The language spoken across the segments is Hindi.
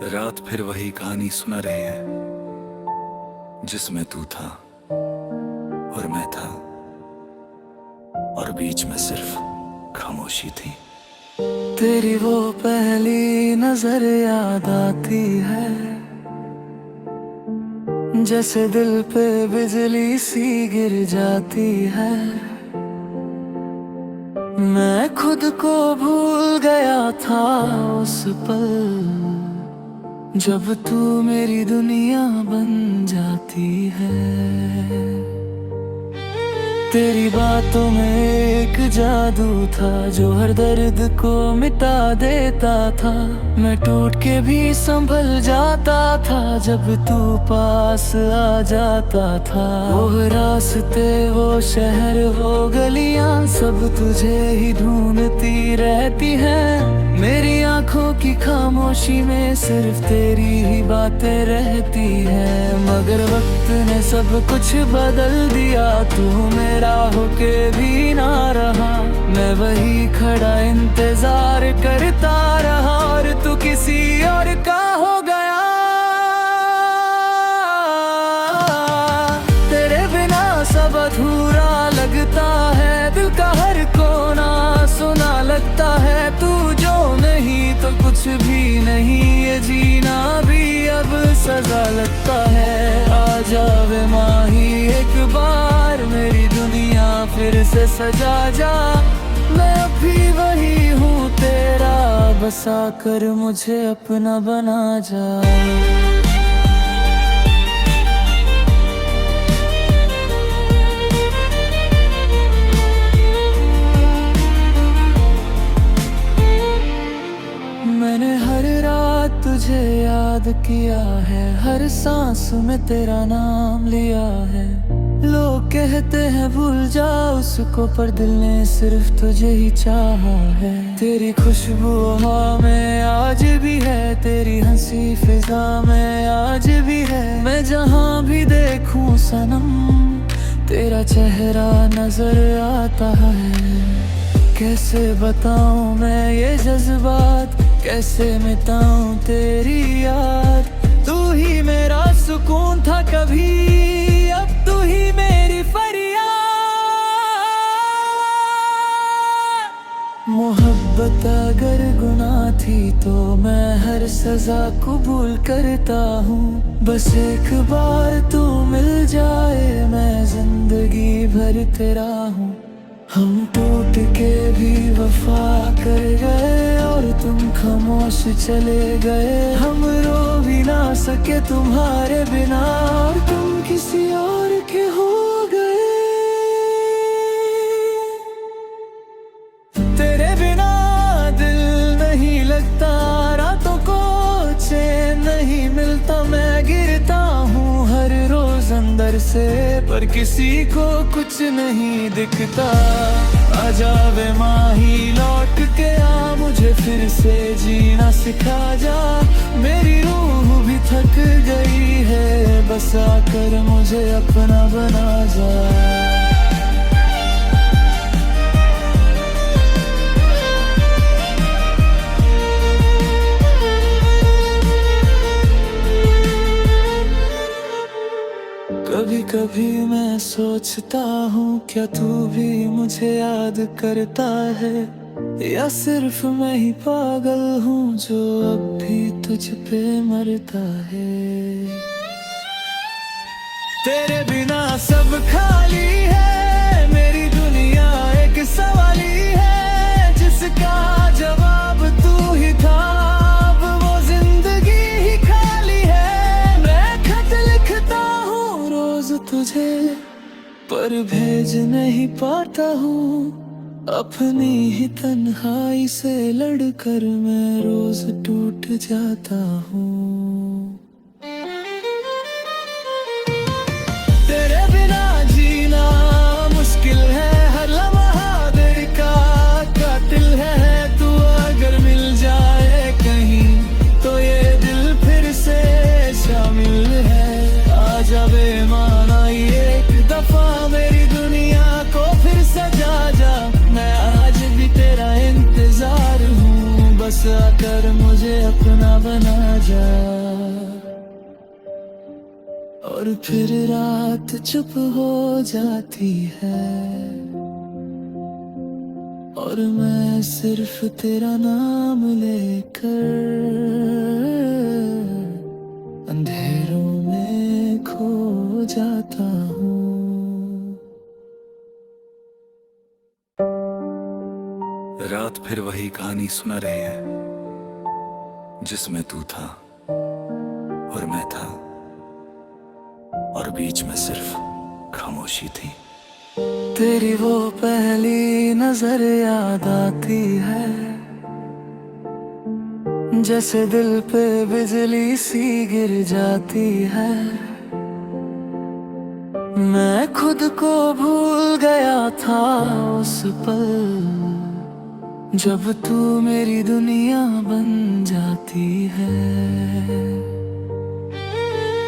रात फिर वही कहानी सुना रहे हैं जिसमें तू था और मैं था और बीच में सिर्फ खामोशी थी। तेरी वो पहली नजर याद आती है, जैसे दिल पे बिजली सी गिर जाती है। मैं खुद को भूल गया था उस पल, जब तू मेरी दुनिया बन जाती है। तेरी बातों में एक जादू था जो हर दर्द को मिटा देता था। मैं टूट के भी संभल जाता था जब तू पास आ जाता था। वो रास्ते, वो शहर, वो गलियां सब तुझे ही ढूंढती रहती हैं। मेरी आंखों की खामोशी में सिर्फ तेरी ही बातें रहती हैं। मगर वक्त ने सब कुछ बदल दिया, तू मेरा होके भी ना रहा। मैं वही खड़ा इंतजार करता रहा और तू किसी और का हो गया। तेरे बिना सब अधूरा लगता है, दिल का हर कोना सुना लगता है। तू जो नहीं तो कुछ भी नहीं, ये जीना भी अब सजा लगता है। आ जावे माही एक बार, मेरी दुनिया फिर से सजा जा। मैं अभी वही हूँ तेरा, बसा कर मुझे अपना बना जा। मैंने हर रात तुझे याद किया है, हर सांस में तेरा नाम लिया है। लोग कहते हैं भूल जा उसको, पर दिल ने सिर्फ तुझे ही चाहा है। तेरी खुशबू हवा में आज भी है, तेरी हंसी फिजा में आज भी है। मैं जहाँ भी देखूं सनम, तेरा चेहरा नजर आता है। कैसे बताऊं मैं ये जज्बात, कैसे मिटाऊं तेरी याद। तू ही मेरा सुकून था कभी, अब तू ही मेरी फरियाद। मोहब्बत अगर गुनाह थी तो मैं हर सजा कबूल करता हूँ। बस एक बार तू मिल जाए, मैं जिंदगी भर तेरा हूँ। हम टूट के भी वफा कर गए और तुम खामोश चले गए। हम रो भी ना सके तुम्हारे बिना, और तुम किसी और के हो गए। तेरे बिना दिल नहीं लगता, रातों को चैन नहीं मिलता। मैं गिरता हूँ हर रोज अंदर से, पर किसी को कुछ नहीं दिखता। आ जावे माही लौट के आ, मुझे फिर से जीना सिखा जा। मेरी रूह भी थक गई है, बस आकर मुझे अपना बना जा। कभी कभी मैं सोचता हूँ, क्या तू भी मुझे याद करता है, या सिर्फ मैं ही पागल हूँ जो अब भी तुझ पे मरता है। तेरे बिना सब खाली है, मेरी दुनिया एक सवाली है, जिसका जवाब तू ही था। तुझे पर भेज नहीं पाता हूँ, अपनी ही तन्हाई से लड़कर मैं रोज टूट जाता हूँ। तेरे बिना जीना मुश्किल है, हर लम्हा दिल का कातिल है। तू अगर मिल जाए कहीं तो ये दिल फिर से शामिल है। आ जावे एक दफा, मेरी दुनिया को फिर सजा जा। मैं आज भी तेरा इंतजार हूँ, बस आकर मुझे अपना बना जा। और फिर रात चुप हो जाती है और मैं सिर्फ तेरा नाम लेकर अंधेरों में खो जाता हूँ। रात फिर वही कहानी सुना रही है जिसमें तू था और मैं था और बीच में सिर्फ खामोशी थी। तेरी वो पहली नजर याद आती है, जैसे दिल पे बिजली सी गिर जाती है। मैं खुद को भूल गया था उस पल जब तू मेरी दुनिया बन जाती है।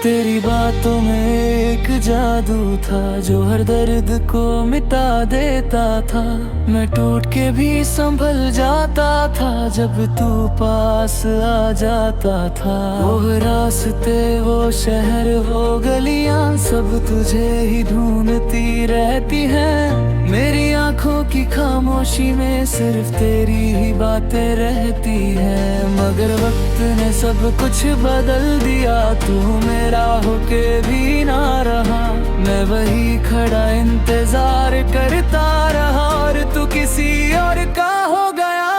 तेरी बातों में एक जादू था जो हर दर्द को मिटा देता था। मैं टूट के भी संभल जाता था जब तू पास आ जाता था। वो रास्ते, वो शहर, वो गलियां सब तुझे ही ढूंढती रहती हैं। मेरी आंखों की खामोशी में सिर्फ तेरी ही बातें रहती हैं। मगर वक्त ने सब कुछ बदल दिया, तू मेरा होके भी ना रहा। मैं वही खड़ा इंतजार करता रहा और तू किसी और का हो गया।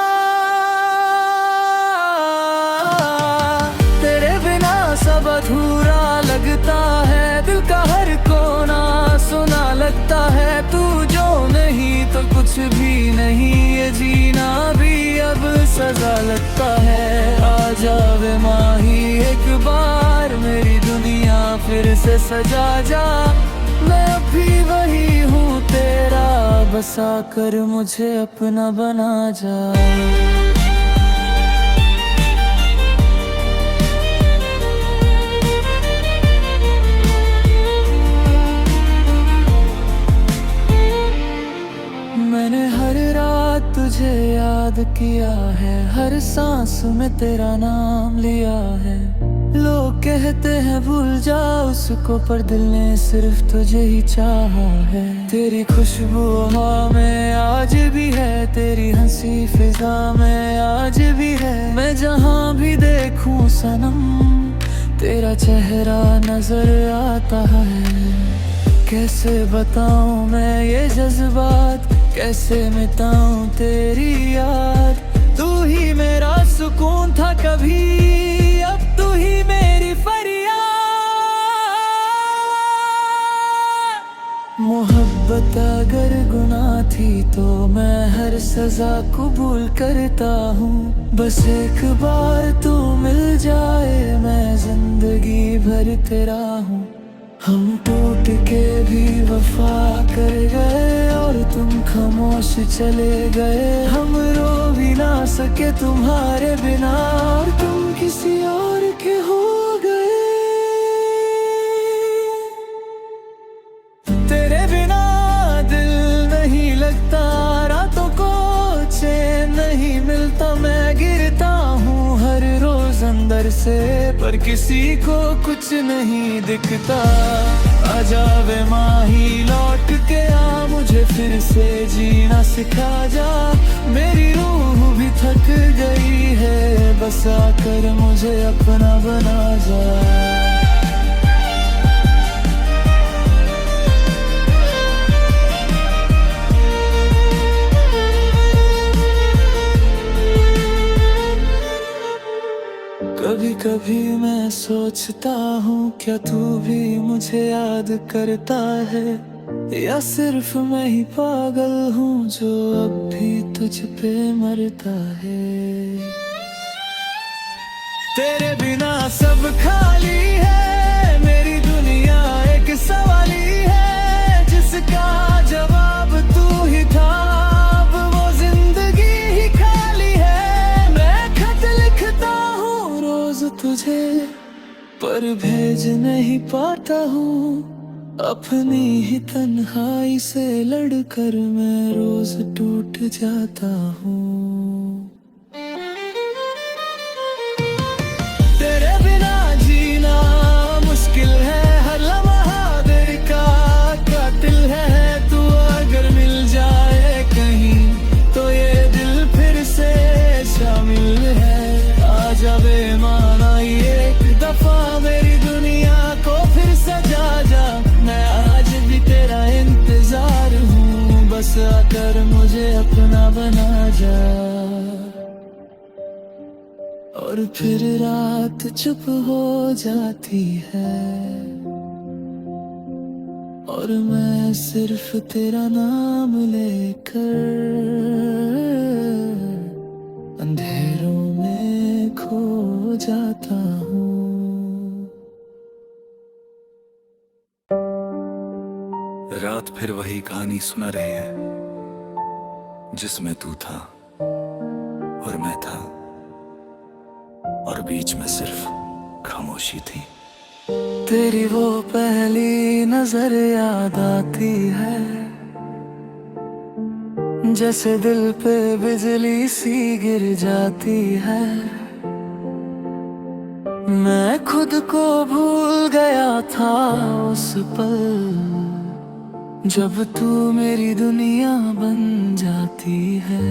तेरे बिना सब अधूरा लगता है, दिल का हर कोना सुना लगता है। तू जो नहीं तो कुछ भी नहीं, ये जीना भी अब सजा लगता है। आ जावे माही एक बार, मेरी दुनिया फिर से सजा जा। मैं अब भी वही हूँ तेरा, बसा कर मुझे अपना बना जा। मैंने हर रात तुझे याद किया है, हर सांस में तेरा नाम लिया है। लोग कहते हैं भूल जा उसको, पर दिल ने सिर्फ तुझे ही चाहा है। तेरी खुशबू हवा में आज भी है, तेरी हंसी फिजा में आज भी है। मैं जहाँ भी देखूं सनम, तेरा चेहरा नजर आता है। कैसे बताऊं मैं ये जज्बात, कैसे मिटाऊं तेरी याद। तू ही मेरा सुकून था कभी, अब तू ही मेरी फरियाद। मोहब्बत अगर गुनाह थी तो मैं हर सजा कबूल करता हूँ। बस एक बार तू मिल जाए, मैं जिंदगी भर तेरा हूँ। हम टूट के भी वफा कर गए और तुम खामोश चले गए। हम रो भी ना सके तुम्हारे बिना और तुम किसी और के हो गए। तेरे बिना दिल नहीं लगता, रातों को चैन नहीं मिलता। मैं गिरता हूँ हर रोज अंदर से, पर किसी को कुछ नहीं दिखता। आ जावे माही लौट के आ, मुझे फिर से जीना सिखा जा। मेरी रूह भी थक गई है, बस आकर मुझे अपना बना जा। कभी कभी मैं सोचता हूँ क्या तू भी मुझे याद करता है, या सिर्फ मैं ही पागल हूँ जो अब भी तुझ पे मरता है। तेरे बिना सब खाली है, मेरी दुनिया एक सवाली है जिसका जवाब तू ही था। अब वो जिंदगी ही खाली है। मैं खत लिखता हूँ रोज तुझे, पर भेज नहीं पाता हूँ। अपनी ही तन्हाई से लड़कर मैं रोज टूट जाता हूँ। तेरे बिना जीना मुश्किल है, हर लम्हा और फिर रात चुप हो जाती है और मैं सिर्फ तेरा नाम लेकर अंधेरों में खो जाता हूँ। रात फिर वही कहानी सुना रहे हैं जिसमें तू था और मैं था और बीच में सिर्फ खामोशी थी। तेरी वो पहली नजर याद आती है, जैसे दिल पे बिजली सी गिर जाती है। मैं खुद को भूल गया था उस पल जब तू मेरी दुनिया बन जाती है।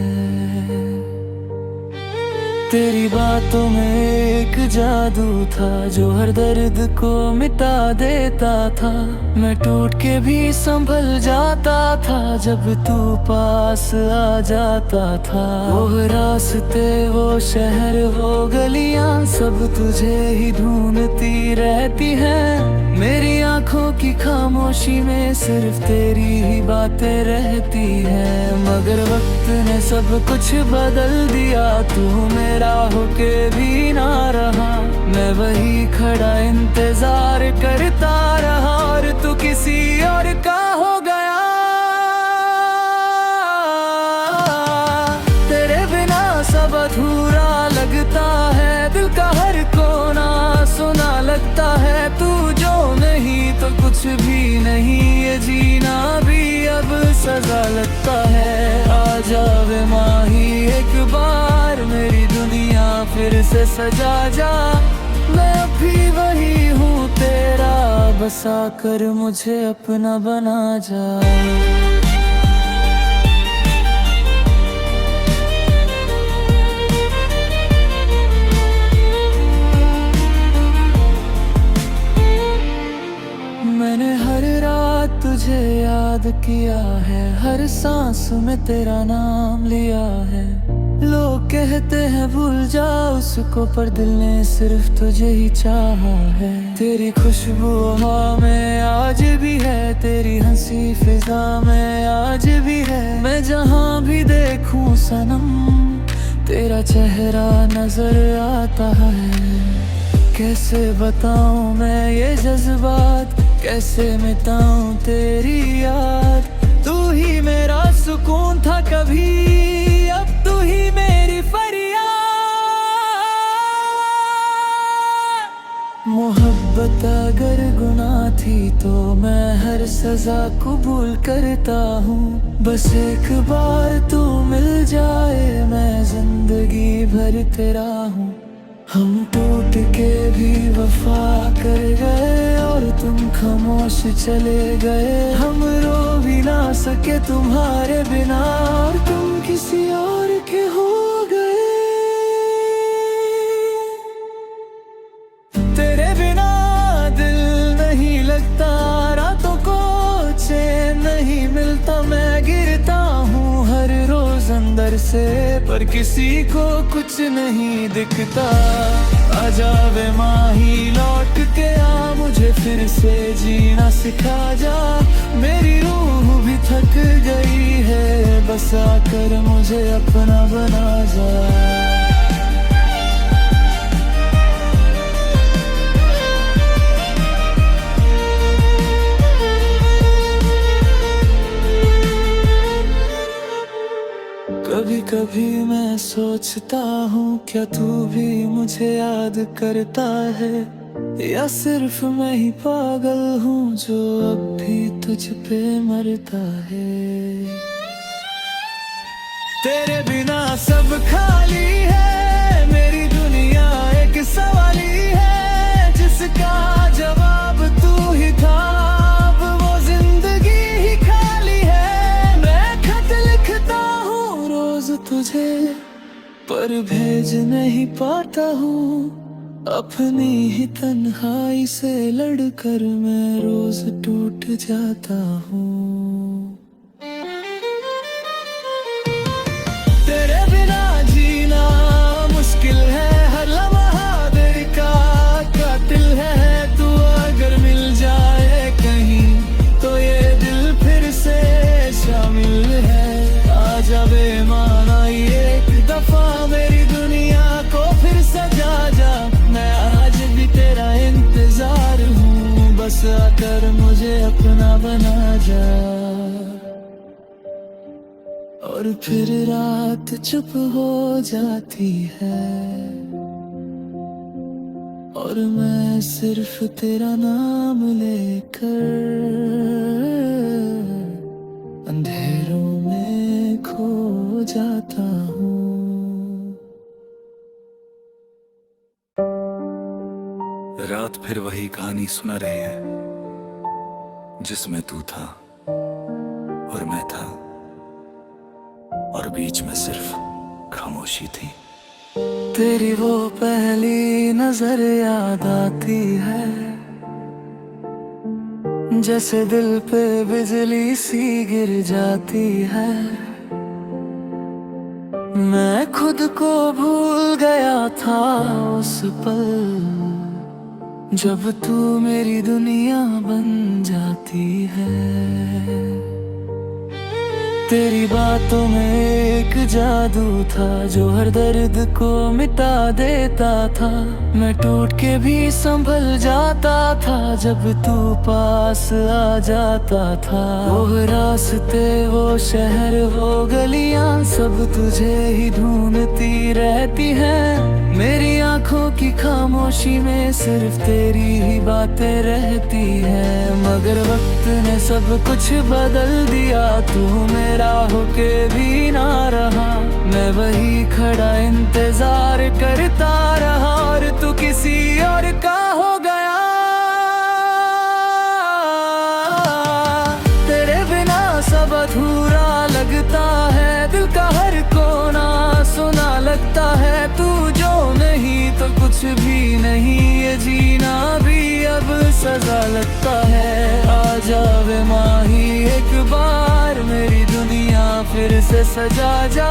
तेरी बातों में एक जादू था जो हर दर्द को मिटा देता था। मैं टूट के भी संभल जाता था जब तू पास आ जाता था। वो रास्ते, वो शहर, वो गलियां सब तुझे ही ढूंढती रहती हैं। मेरी आंखों की खामोशी में सिर्फ तेरी ही बातें रहती हैं। मगर वक्त ने सब कुछ बदल दिया, तू मेरा होके भी ना रहा। मैं वही खड़ा इंतजार करता रहा और तू किसी और का हो गया। तेरे बिना सब अधूरा लगता है, दिल का हर कोना सुना लगता है। तू जो नहीं तो कुछ भी नहीं, ये जीना भी अब सजा लगता है। आ जावे माही एक बार, मेरी दुनिया फिर से सजा जा। मैं अभी वही हूँ तेरा, बसा कर मुझे अपना बना जा। मैंने हर रात तुझे याद किया है, हर सांस में तेरा नाम लिया है। लोग कहते हैं भूल जा उसको, पर दिल ने सिर्फ तुझे ही चाहा है। तेरी खुशबू हवा में आज भी है, तेरी हंसी फिजा में आज भी है। मैं जहाँ भी देखूं सनम, तेरा चेहरा नजर आता है। कैसे बताऊं मैं ये जज्बात, कैसे मिटाऊं तेरी याद। तू ही मेरा सुकून था कभी, अब तू ही मेरी फरियाद। मोहब्बत अगर गुनाह थी तो मैं हर सजा कबूल करता हूँ। बस एक बार तू मिल जाए, मैं जिंदगी भर तेरा हूँ। हम टूट के भी वफा कर गए और तुम खामोश चले गए। हम रो भी ना सके तुम्हारे बिना और तुम किसी और के हो गए। तेरे बिना दिल नहीं लगता, रातों को चैन नहीं मिलता। मैं गिरता हूँ हर रोज अंदर से, पर किसी को कुछ नहीं दिखता। आ जावे माही लौट के आ, मुझे फिर से जीना सिखा जा। मेरी रूह भी थक गई है, बस आकर मुझे अपना बना जा। कभी कभी मैं सोचता हूँ क्या तू भी मुझे याद करता है, या सिर्फ मैं ही पागल हूँ जो अब भी तुझ पे मरता है। तेरे बिना सब खाली है, मेरी दुनिया एक सवाली है जिसका जवाब तू ही था। अब वो जिंदगी ही खाली है। मैं खत लिखता हूँ रोज तुझे, पर भेज नहीं पाता हूँ। अपनी ही तन्हाई से लड़कर मैं रोज टूट जाता हूँ। तेरे बिना जीना मुश्किल है, हर और फिर रात चुप हो जाती है और मैं सिर्फ तेरा नाम लेकर अंधेरों में खो जाता हूँ। रात फिर वही कहानी सुना रहे हैं जिसमें तू था और मैं था और बीच में सिर्फ खामोशी थी। तेरी वो पहली नजर याद आती है, जैसे दिल पे बिजली सी गिर जाती है। मैं खुद को भूल गया था उस पल जब तू मेरी दुनिया बन जाती है। तेरी बातों में एक जादू था जो हर दर्द को मिटा देता था। मैं टूट के भी संभल जाता था जब तू पास आ जाता था। वो रास्ते, वो शहर, वो गलियां सब तुझे ही ढूंढती रहती हैं। मेरी आंखों की खामोशी में सिर्फ तेरी ही बातें रहती हैं। मगर वक्त ने सब कुछ बदल दिया, तू मेरा होके भी ना रहा। मैं वही खड़ा इंतजार करता रहा और तू किसी और का हो गया। तेरे बिना सब अधूरा लगता है, दिल का हर कोना सुना लगता है। तू जो नहीं तो कुछ भी नहीं, ये जीना भी अब सजा लगता है। आ जावे माही एक बार, मेरी दुनिया फिर से सजा जा।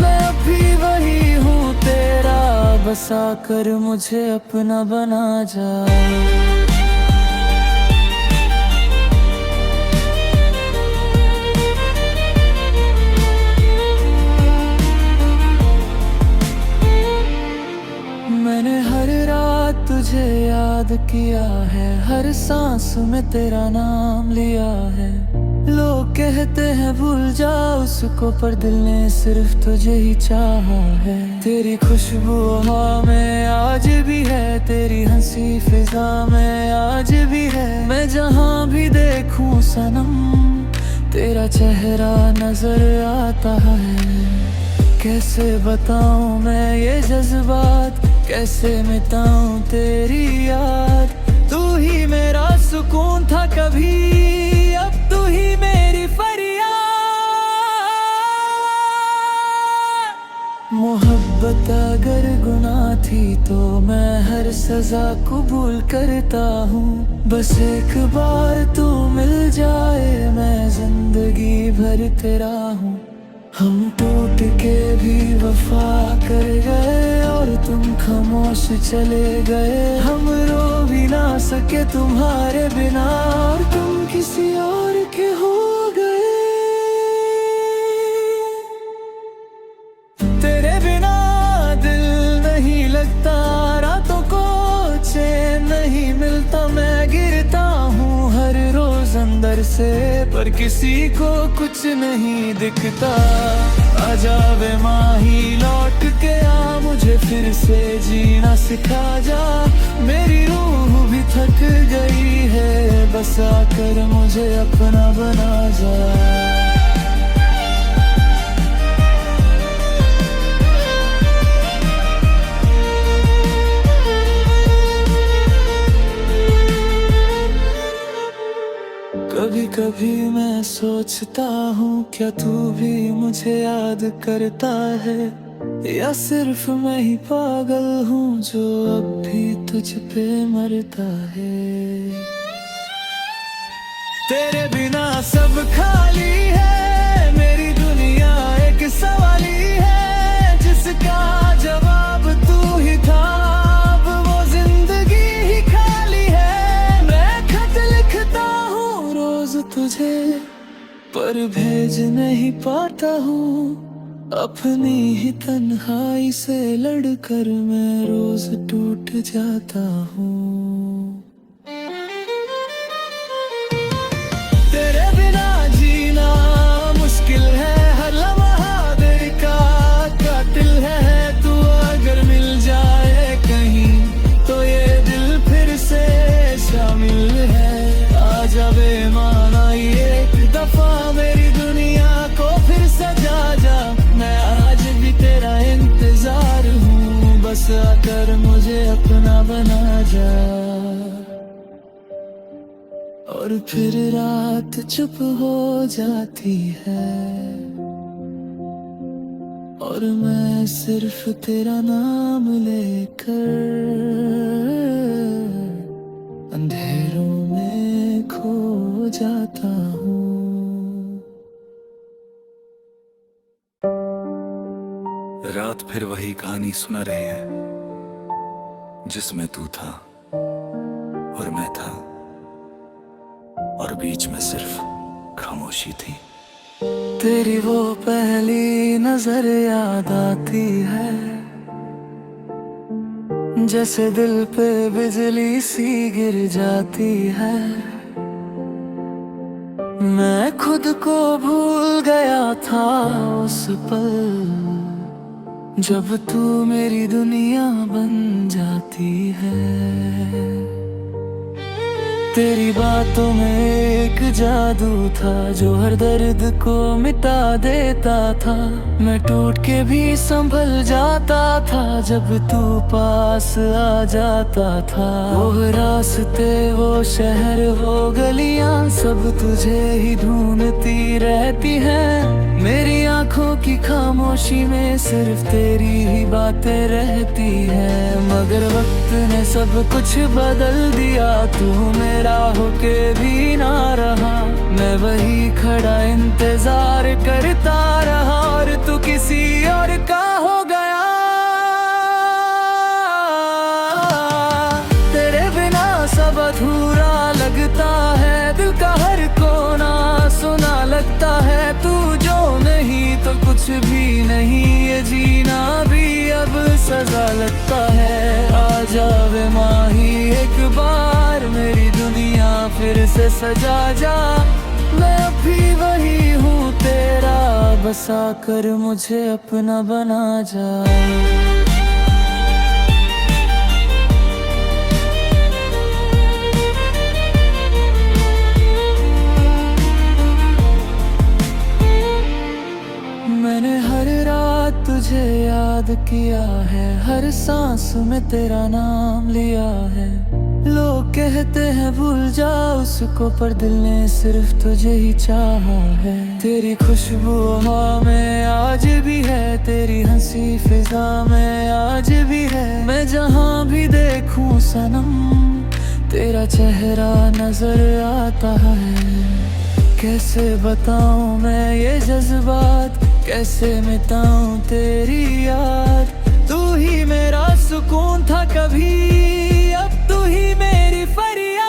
मैं अभी वही हूँ तेरा, बसा कर मुझे अपना बना जा। मैंने हर रात तुझे याद किया है, हर सांस में तेरा नाम लिया है। लोग कहते हैं भूल जा उसको, पर दिल ने सिर्फ तुझे ही चाहा है। तेरी खुशबू हवा में आज भी है, तेरी हंसी फिजा में आज भी है। मैं जहाँ भी देखूं सनम, तेरा चेहरा नजर आता है। कैसे बताऊं मैं ये जज्बात, कैसे मिटाऊं तेरी याद। तू ही मेरा सुकून था कभी, अब तू ही मेरी फरियाद। मोहब्बत अगर गुनाह थी तो मैं हर सजा कबूल करता हूँ। बस एक बार तू मिल जाए, मैं जिंदगी भर तेरा हूँ। हम टूट के भी वफा कर गए और तुम खामोश चले गए। हम रो भी ना सके तुम्हारे बिना और तुम किसी और के हो गए। तेरे बिना दिल नहीं लगता, रातों को चैन नहीं मिलता। मैं गिरता हूँ हर रोज अंदर से, पर किसी को कुछ नहीं दिखता। आ जावे माही लौट के आ, मुझे फिर से जीना सिखा जा। मेरी रूह भी थक गई है, बस आकर मुझे अपना बना जा। कभी कभी मैं सोचता हूँ क्या तू भी मुझे याद करता है, या सिर्फ मैं ही पागल हूँ जो अब भी तुझ पे मरता है। तेरे बिना सब खाली है, मेरी दुनिया एक सवाली है जिसका जवाब तू ही था। अब वो जिंदगी ही खाली है। मैं खत लिखता हूँ रोज तुझे, पर भेज नहीं पाता हूँ। अपनी ही तन्हाई से लड़कर मैं रोज टूट जाता हूँ। तेरे बिना जीना मुश्किल है, हर लम्हा कर मुझे अपना बना जा। और फिर रात चुप हो जाती है और मैं सिर्फ तेरा नाम लेकर अंधेरों में खो जाता हूँ। रात फिर वही कहानी सुना रहे हैं जिसमें तू था और मैं था और बीच में सिर्फ खामोशी थी। तेरी वो पहली नजर याद आती है, जैसे दिल पे बिजली सी गिर जाती है। मैं खुद को भूल गया था उस पल जब तू मेरी दुनिया बन जाती है। तेरी बातों में एक जादू था जो हर दर्द को मिटा देता था। मैं टूट के भी संभल जाता था जब तू पास आ जाता था। वो रास्ते, वो शहर, वो गलियां सब तुझे ही ढूंढती रहती हैं। मेरी आंखों की खामोशी में सिर्फ तेरी ही बातें रहती हैं। मगर वक्त ने सब कुछ बदल दिया, तू मेरा होके भी ना रहा। मैं वही खड़ा इंतजार करता रहा और तू किसी और का हो गया। तेरे बिना सब अधूरा लगता है, दिल का हर कोना सुना लगता है। तू जो नहीं तो कुछ भी नहीं, ये जीना भी अब सजा लगता है। आ जावे माही एक बार, मेरी दुनिया फिर से सजा जा। मैं अभी वही हूँ तेरा, बसा कर मुझे अपना बना जा। मैंने हर रात तुझे याद किया है, हर सांस में तेरा नाम लिया है। लोग कहते हैं भूल जा उसको, पर दिल ने सिर्फ तुझे ही चाहा है। तेरी खुशबू हवा में आज भी है, तेरी हंसी फिजा में आज भी है। मैं जहाँ भी देखूं सनम, तेरा चेहरा नजर आता है। कैसे बताऊं मैं ये जज्बात, कैसे मिटाऊं तेरी याद। तू ही मेरा सुकून था कभी, अब तू ही मेरी फरियाद।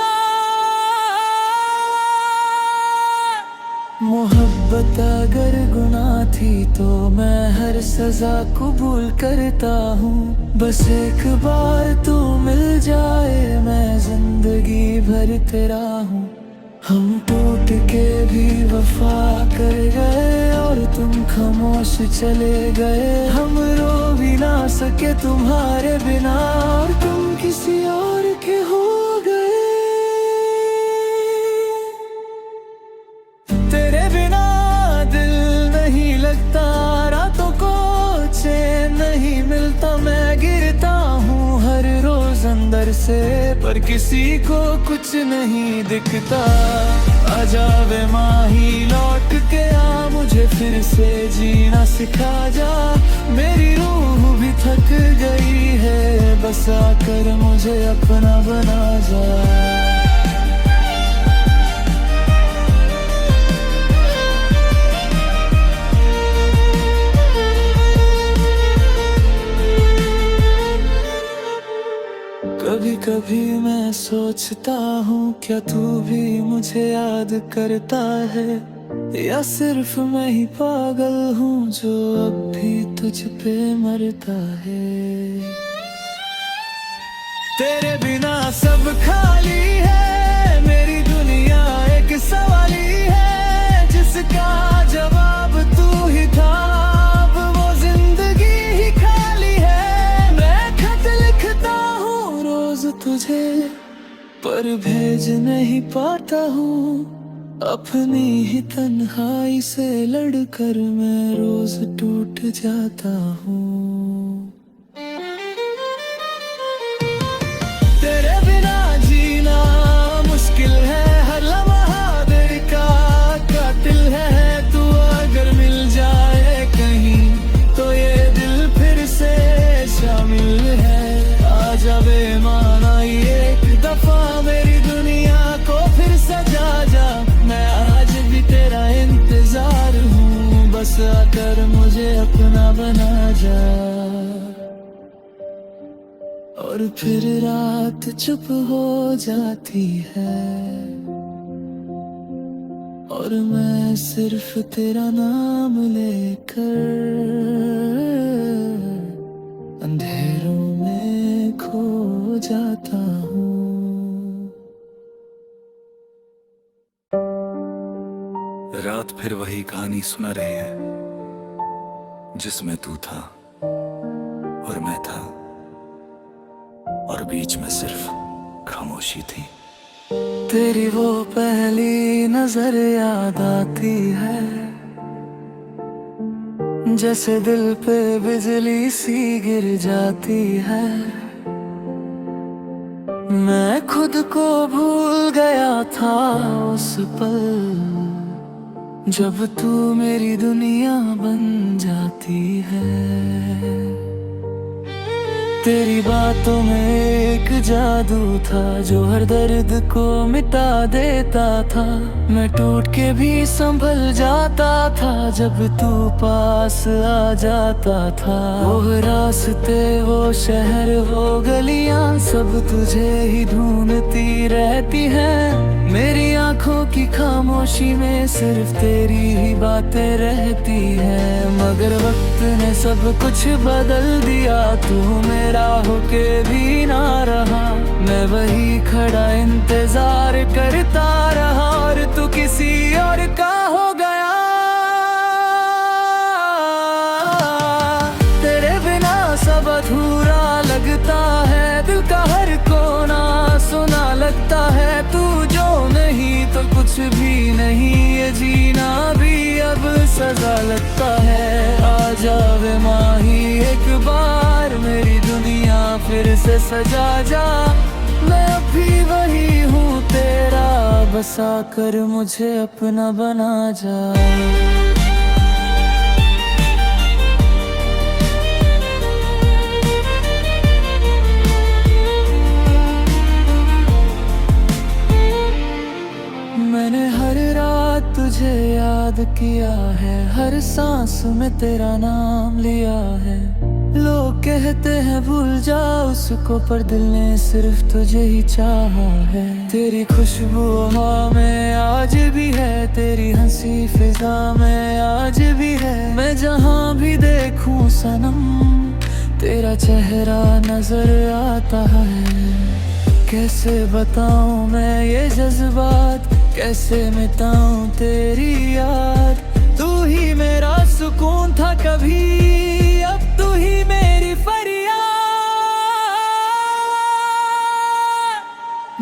मोहब्बत अगर गुनाह थी तो मैं हर सजा कबूल करता हूँ। बस एक बार तू मिल जाए, मैं जिंदगी भर तेरा हूँ। हम टूट के भी वफा कर गए और तुम खामोश चले गए। हम रो भी ना सके तुम्हारे बिना और तुम किसी और के हो गए। तेरे बिना दिल नहीं लगता, रातों को चैन नहीं मिलता। मैं गिरता हूँ हर रोज अंदर से, पर किसी को कुछ नहीं दिखता। आ जावे माही लौट के आ, मुझे फिर से जीना सिखा जा। मेरी रूह भी थक गई है, बस आकर मुझे अपना बना जा। कभी कभी मैं सोचता हूँ क्या तू भी मुझे याद करता है, या सिर्फ मैं ही पागल हूँ जो अब भी तुझ पे मरता है। तेरे बिना सब खाली है, मेरी दुनिया एक सवाली है जिसका जवाब तू ही था। अब वो जिंदगी ही खाली है। मैं खत लिखता हूँ रोज तुझे, पर भेज नहीं पाता हूँ। अपनी ही तन्हाई से लड़कर मैं रोज टूट जाता हूँ। और फिर रात चुप हो जाती है और मैं सिर्फ तेरा नाम लेकर अंधेरों में खो जाता हूँ। रात फिर वही कहानी सुना रही है जिसमें तू था और मैं था और बीच में सिर्फ खामोशी थी। तेरी वो पहली नजर याद आती है, जैसे दिल पे बिजली सी गिर जाती है। मैं खुद को भूल गया था उस पल जब तू मेरी दुनिया बन जाती है। तेरी बातों में एक जादू था जो हर दर्द को मिटा देता था। मैं टूट के भी संभल जाता था जब तू पास आ जाता था। वो रास्ते, वो शहर, वो गलियां सब तुझे ही ढूंढती रहती हैं। मेरी आंखों की खामोशी में सिर्फ तेरी ही बातें रहती हैं। मगर वक्त ने सब कुछ बदल दिया, तू मेरा होके भी ना रहा। मैं वही खड़ा इंतजार करता रहा और तू किसी और का हो गया। तेरे बिना सब अधूरा लगता है, दिल का हर कोना सुना लगता है। तू जो नहीं तो कुछ भी नहीं, ये जीना भी अब सजा लगता है। आ जावे माही एक बार, मेरी दुनिया फिर से सजा जा। मैं अभी वही हूँ तेरा, बसा कर मुझे अपना बना जा। मैंने हर रात तुझे याद किया है, हर सांस में तेरा नाम लिया है। लोग कहते हैं भूल जा उसको, पर दिल ने सिर्फ तुझे ही चाहा है। तेरी खुशबू हवा में आज भी है, तेरी हंसी फिजा में आज भी है। मैं जहाँ भी देखूं सनम, तेरा चेहरा नजर आता है। कैसे बताऊं मैं ये जज्बात, कैसे मिटाऊं तेरी याद। तू ही मेरा सुकून था कभी, अब तू ही मेरी फरियाद।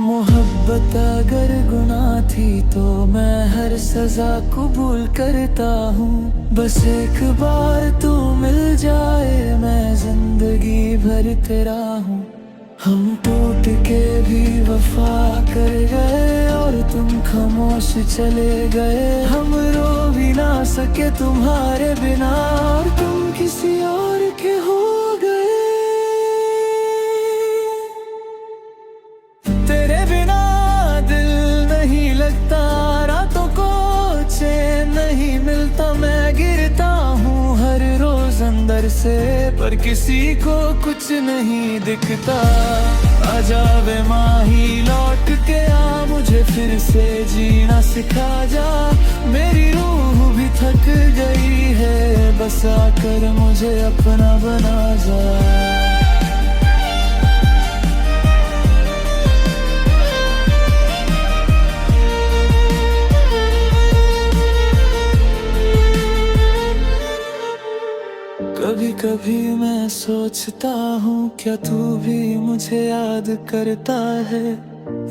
मोहब्बत अगर गुनाह थी तो मैं हर सजा कबूल करता हूँ। बस एक बार तू मिल जाए, मैं जिंदगी भर तेरा हूँ। हम टूट के भी वफा कर गए और तुम खामोश चले गए। हम रो भी ना सके तुम्हारे बिना और तुम किसी और के हो गए। तेरे बिना दिल नहीं लगता, रातों को चैन नहीं मिलता। मैं गिरता हूँ हर रोज अंदर से, पर किसी को कुछ नहीं दिखता। आ जावे माही लौट के आ, मुझे फिर से जीना सिखा जा। मेरी रूह भी थक गई है, बस आकर मुझे अपना बना जा। कभी कभी मैं सोचता हूँ क्या तू भी मुझे याद करता है,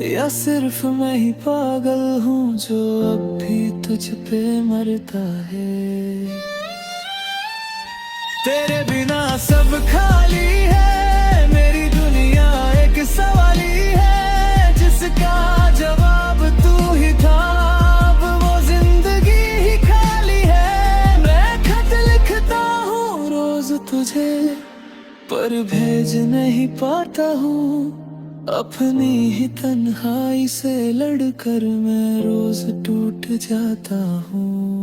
या सिर्फ मैं ही पागल हूँ जो अब भी तुझ पे मरता है। तेरे बिना सब खाली है, मेरी दुनिया एक सवाली है जिसका जवाब तू ही था। अब वो जिंदगी ही खाली है। मैं खत लिखता हूँ रोज तुझे, पर भेज नहीं पाता हूँ। अपनी ही तन्हाई से लड़कर मैं रोज टूट जाता हूँ।